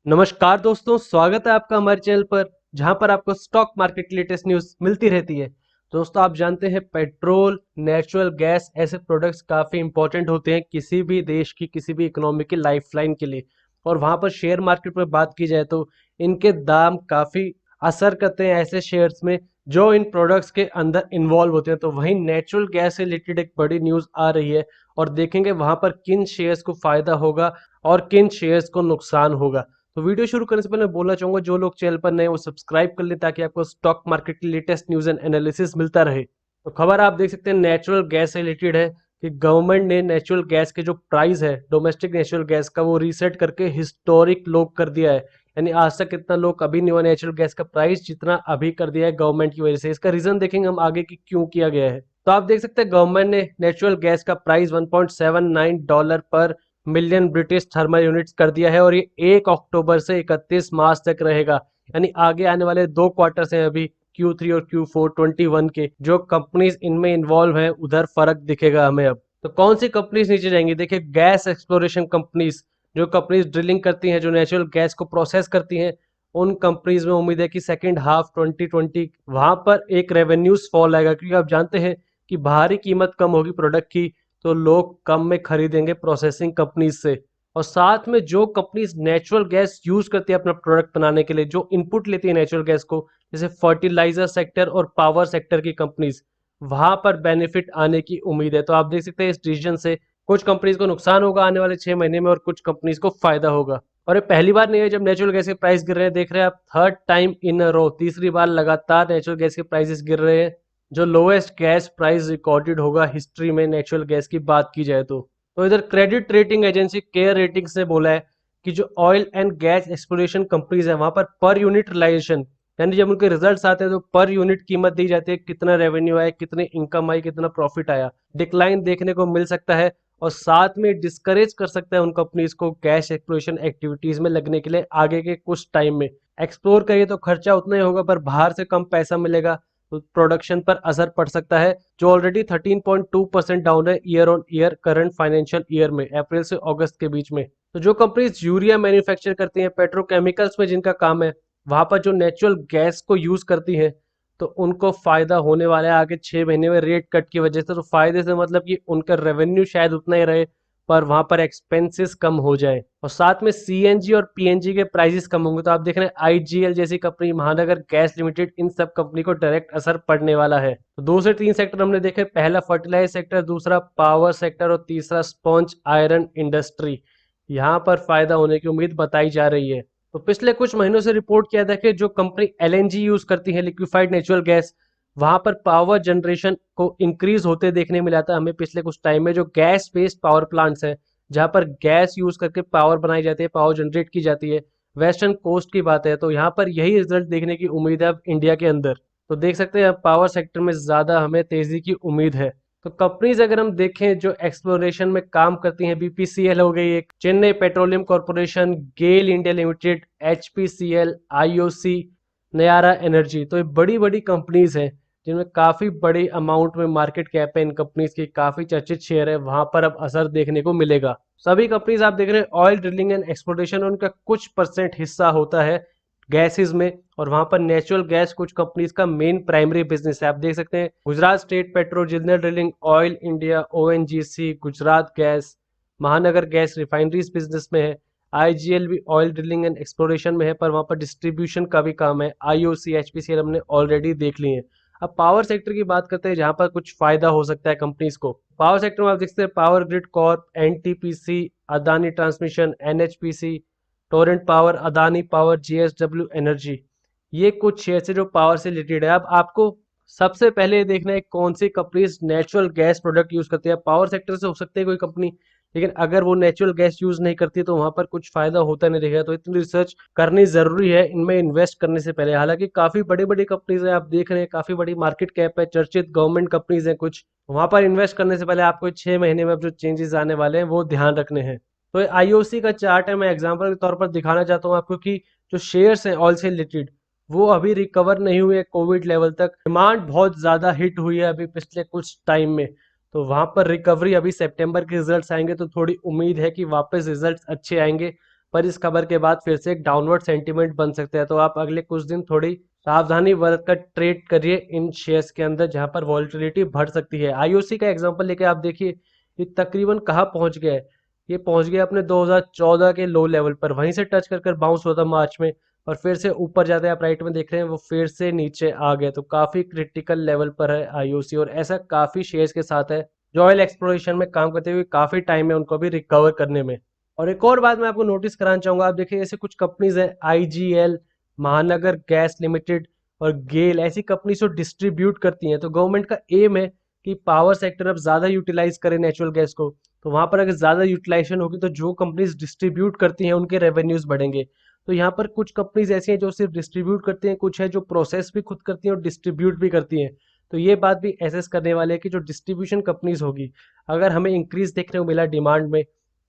नमस्कार दोस्तों, स्वागत है आपका हमारे चैनल पर जहां पर आपको स्टॉक मार्केट की लेटेस्ट न्यूज मिलती रहती है। दोस्तों, आप जानते हैं पेट्रोल, नेचुरल गैस ऐसे प्रोडक्ट्स काफी इंपॉर्टेंट होते हैं किसी भी देश की, किसी भी इकोनॉमी की लाइफलाइन के लिए। और वहां पर शेयर मार्केट पर बात की जाए तो इनके दाम काफी असर करते हैं ऐसे शेयर्स में जो इन प्रोडक्ट्स के अंदर इन्वॉल्व होते हैं। तो वहीं नेचुरल गैस से रिलेटेड एक बड़ी न्यूज आ रही है और देखेंगे वहां पर किन शेयर्स को फायदा होगा और किन शेयर्स को नुकसान होगा। तो वीडियो शुरू करने से पहले मैं बोलना चाहूंगा, जो लोग चैनल पर नए वो सब्सक्राइब कर लें ताकि आपको स्टॉक मार्केट की लेटेस्ट न्यूज एंड एनालिसिस मिलता रहे। तो खबर आप देख सकते हैं नेचुरल गैस से रिलेटेड है कि गवर्नमेंट ने नेचुरल गैस के जो प्राइस है डोमेस्टिक नेचुरल गैस का वो रीसेट करके हिस्टोरिक लो कर दिया है। यानी आज तक इतना लो कभी नहीं हुआ नेचुरल गैस का प्राइस जितना अभी कर दिया है गवर्नमेंट की वजह से। इसका रीजन देखेंगे हम आगे की क्यों किया गया है। तो आप देख सकते हैं गवर्नमेंट ने नेचुरल गैस का प्राइस $1.79 पर मिलियन ब्रिटिश थर्मल यूनिट्स कर दिया है और ये 1 अक्टूबर से 31 मार्च तक रहेगा। यानी आगे आने वाले 2 क्वार्टर्स हैं अभी Q3 और Q4 21 के, जो कंपनीज इनमें इन्वॉल्व हैं उधर फर्क दिखेगा हमें अब। तो कौन सी कंपनीज नीचे जाएंगी? देखिए, गैस एक्सप्लोरेशन कंपनीज, जो कंपनीज ड्रिलिंग करती हैं, जो नेचुरल गैस को प्रोसेस करती हैं, उन कंपनीज में उम्मीद है कि सेकेंड हाफ 2020 वहां पर एक रेवेन्यूज फॉल आएगा, क्योंकि आप जानते हैं कि बाहरी कीमत कम होगी प्रोडक्ट की तो लोग कम में खरीदेंगे प्रोसेसिंग कंपनीज से। और साथ में जो कंपनीज नेचुरल गैस यूज करती है अपना प्रोडक्ट बनाने के लिए, जो इनपुट लेती है नेचुरल गैस को, जैसे फर्टिलाइजर सेक्टर और पावर सेक्टर की कंपनीज, वहां पर बेनिफिट आने की उम्मीद है। तो आप देख सकते हैं इस डिसीजन से कुछ कंपनीज को नुकसान होगा आने वाले 6 महीने में और कुछ कंपनीज को फायदा होगा। और ये पहली बार नहीं है जब नेचुरल गैस के प्राइस गिर रहे हैं। देख रहे हैं आप, थर्ड टाइम इन रो, तीसरी बार लगातार नेचुरल गैस के प्राइसेस गिर रहे हैं, जो लोएस्ट गैस प्राइस रिकॉर्डेड होगा हिस्ट्री में नेचुरल गैस की बात की जाए तो इधर credit rating agency care ratings ने बोला है कि जो oil and gas exploration companies है वहां पर यूनिट रिलाइजेशन, यानी जब उनके रिजल्ट्स आते हैं तो पर यूनिट कीमत दी जाती है, कितना रेवेन्यू आया, कितनी इनकम आई, कितना प्रॉफिट आया, डिक्लाइन देखने को मिल सकता है। और साथ में डिस्करेज कर सकता है उन कंपनीज को गैस एक्सप्लोरेशन एक्टिविटीज में लगने के लिए आगे के कुछ टाइम में। एक्सप्लोर करिए तो खर्चा उतना ही होगा पर बाहर से कम पैसा मिलेगा, तो प्रोडक्शन पर असर पड़ सकता है, जो ऑलरेडी 13.2% डाउन है year on year current financial year में, अप्रैल से अगस्त के बीच में। तो जो कंपनीज यूरिया मैन्युफैक्चर करती हैं, पेट्रोकेमिकल्स में जिनका काम है, वहां पर जो नेचुरल गैस को यूज करती हैं, तो उनको फायदा होने वाला है आगे 6 महीने में रेट कट की वजह से। तो फायदे से मतलब कि उनका रेवेन्यू शायद उतना ही रहे पर वहां पर एक्सपेंसेस कम हो जाए और साथ में सीएनजी और पीएनजी के प्राइसेस कम होंगे। तो आप देख रहे हैं आईजीएल जैसी कंपनी, महानगर गैस लिमिटेड, इन सब कंपनी को डायरेक्ट असर पड़ने वाला है। तो 2 से 3 सेक्टर हमने देखे, पहला फर्टिलाइजर सेक्टर, दूसरा पावर सेक्टर और तीसरा स्पॉन्ज आयरन इंडस्ट्री। यहाँ पर फायदा होने की उम्मीद बताई जा रही है। तो पिछले कुछ महीनों से रिपोर्ट किया था कि जो कंपनी एलएनजी यूज करती है, लिक्विफाइड नेचुरल गैस, वहां पर पावर जनरेशन को इंक्रीज होते देखने मिला था हमें पिछले कुछ टाइम में। जो गैस बेस्ड पावर प्लांट्स हैं, जहां पर गैस यूज करके पावर बनाई जाती है, पावर जनरेट की जाती है, वेस्टर्न कोस्ट की बात है, तो यहाँ पर यही रिजल्ट देखने की उम्मीद है अब इंडिया के अंदर। तो देख सकते हैं अब पावर सेक्टर में ज्यादा हमें तेजी की उम्मीद है। तो कंपनीज अगर हम देखें जो एक्सप्लोरेशन में काम करती हैं, बीपीसीएल हो गई एक, Chennai Petroleum Corporation, GAIL India Limited, HPCL, IOC, Nayara Energy, तो ये बड़ी बड़ी कंपनीज हैं जिनमें काफी बड़ी अमाउंट में मार्केट कैप है। इन कंपनीज की काफी चर्चित शेयर है, वहां पर अब असर देखने को मिलेगा। सभी कंपनीज आप देख रहे हैं ऑयल ड्रिलिंग एंड एक्सप्लोरेशन, उनका कुछ परसेंट हिस्सा होता है गैसेस में, और वहां पर नेचुरल गैस कुछ कंपनीज का मेन प्राइमरी बिजनेस है। आप देख सकते हैं Gujarat state petro, Jindal drilling, oil India, ONGC, Gujarat gas, महानगर गैस रिफाइनरीज बिजनेस में है। आईजीएल भी ऑयल ड्रिलिंग एंड एक्सप्लोरेशन में है पर वहां पर डिस्ट्रीब्यूशन का भी काम है। आईओसी, एचपीसीएल हमने ऑलरेडी देख लिए हैं। अब पावर सेक्टर की बात करते हैं जहां पर कुछ फायदा हो सकता है कंपनीज को। पावर सेक्टर में आप देखते हैं power grid Corp, NTPC, Adani transmission, NHPC, Torrent power, Adani power, JSW energy, ये कुछ शेयर है जो पावर से रिलेटेड है। अब आपको सबसे पहले देखना है कौन सी companies natural gas product use करती है। पावर सेक्टर से हो सकती है कोई कंपनी, लेकिन अगर वो नेचुरल गैस यूज नहीं करती तो वहां पर कुछ फायदा होता नहीं दिखेगा। तो इतनी रिसर्च करनी जरूरी है इनमें इन्वेस्ट करने से पहले। हालांकि काफी बड़ी बड़ी कंपनीज है, आप देख रहे हैं काफी बड़ी मार्केट कैप है, चर्चित गवर्नमेंट कंपनीज है कुछ, वहां पर इन्वेस्ट करने से पहले आपको 6 महीने में अब जो चेंजेस आने वाले हैं वो ध्यान रखने हैं। तो आईओसी का चार्ट है, मैं एग्जाम्पल के तौर पर दिखाना चाहता हूँ आपको कि जो शेयर्स हैं ऑयल से रिलेटेड वो अभी रिकवर नहीं हुए कोविड लेवल तक। डिमांड बहुत ज्यादा हिट हुई है अभी पिछले कुछ टाइम में, तो वहां पर रिकवरी, अभी सितंबर के रिजल्ट्स आएंगे तो थोड़ी उम्मीद है कि वापस रिजल्ट्स अच्छे आएंगे। पर इस खबर के बाद फिर से एक डाउनवर्ड सेंटीमेंट बन सकते हैं। तो आप अगले कुछ दिन थोड़ी सावधानी बरत कर ट्रेड करिए इन शेयर्स के अंदर, जहां पर वॉलेटिलिटी बढ़ सकती है। आईओसी का एग्जांपल लेके आप देखिए, ये तकरीबन कहाँ पहुंच गया है। ये पहुंच गया अपने 2014 के लो लेवल पर, वहीं से टच कर कर बाउंस हुआ था मार्च में, और फिर से ऊपर जाते हैं। आप राइट में देख रहे हैं वो फिर से नीचे आ गए। तो काफी क्रिटिकल लेवल पर है आईओसी, और ऐसा काफी शेयर्स के साथ है जो ऑयल एक्सप्लोरेशन में काम करते हुए काफी टाइम है उनको भी रिकवर करने में। और एक और बात मैं आपको नोटिस कराना चाहूंगा, आप देखिए ऐसे कुछ कंपनीज हैं, आईजीएल, महानगर गैस लिमिटेड और गेल, ऐसी कंपनी जो डिस्ट्रीब्यूट करती हैं। तो गवर्नमेंट का एम है कि पावर सेक्टर अब ज्यादा यूटिलाइज करे नेचुरल गैस को। तो वहां पर अगर ज्यादा यूटिलाइजेशन होगी तो जो कंपनीज डिस्ट्रीब्यूट करती हैं उनके रेवेन्यूज बढ़ेंगे। तो यहाँ पर कुछ कंपनीज ऐसी हैं जो सिर्फ डिस्ट्रीब्यूट करती हैं, कुछ है जो प्रोसेस भी खुद करती हैं और डिस्ट्रीब्यूट भी करती हैं। तो ये बात भी एसेस करने वाले हैं कि जो डिस्ट्रीब्यूशन कंपनीज होगी, अगर हमें इंक्रीज देखने को मिला डिमांड में,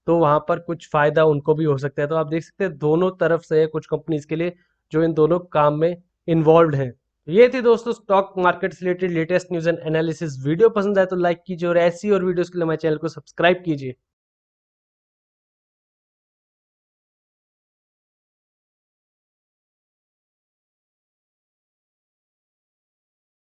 तो वहां पर कुछ फायदा उनको भी हो सकता है। तो आप देख सकते हैं दोनों तरफ से है कुछ कंपनीज के लिए जो इन दोनों काम में इन्वॉल्व हैं। ये थी दोस्तों स्टॉक मार्केट से related latest news and analysis. Video पसंद आए तो लाइक कीजिए, और ऐसी और वीडियोस के लिए हमारे चैनल को सब्सक्राइब कीजिए।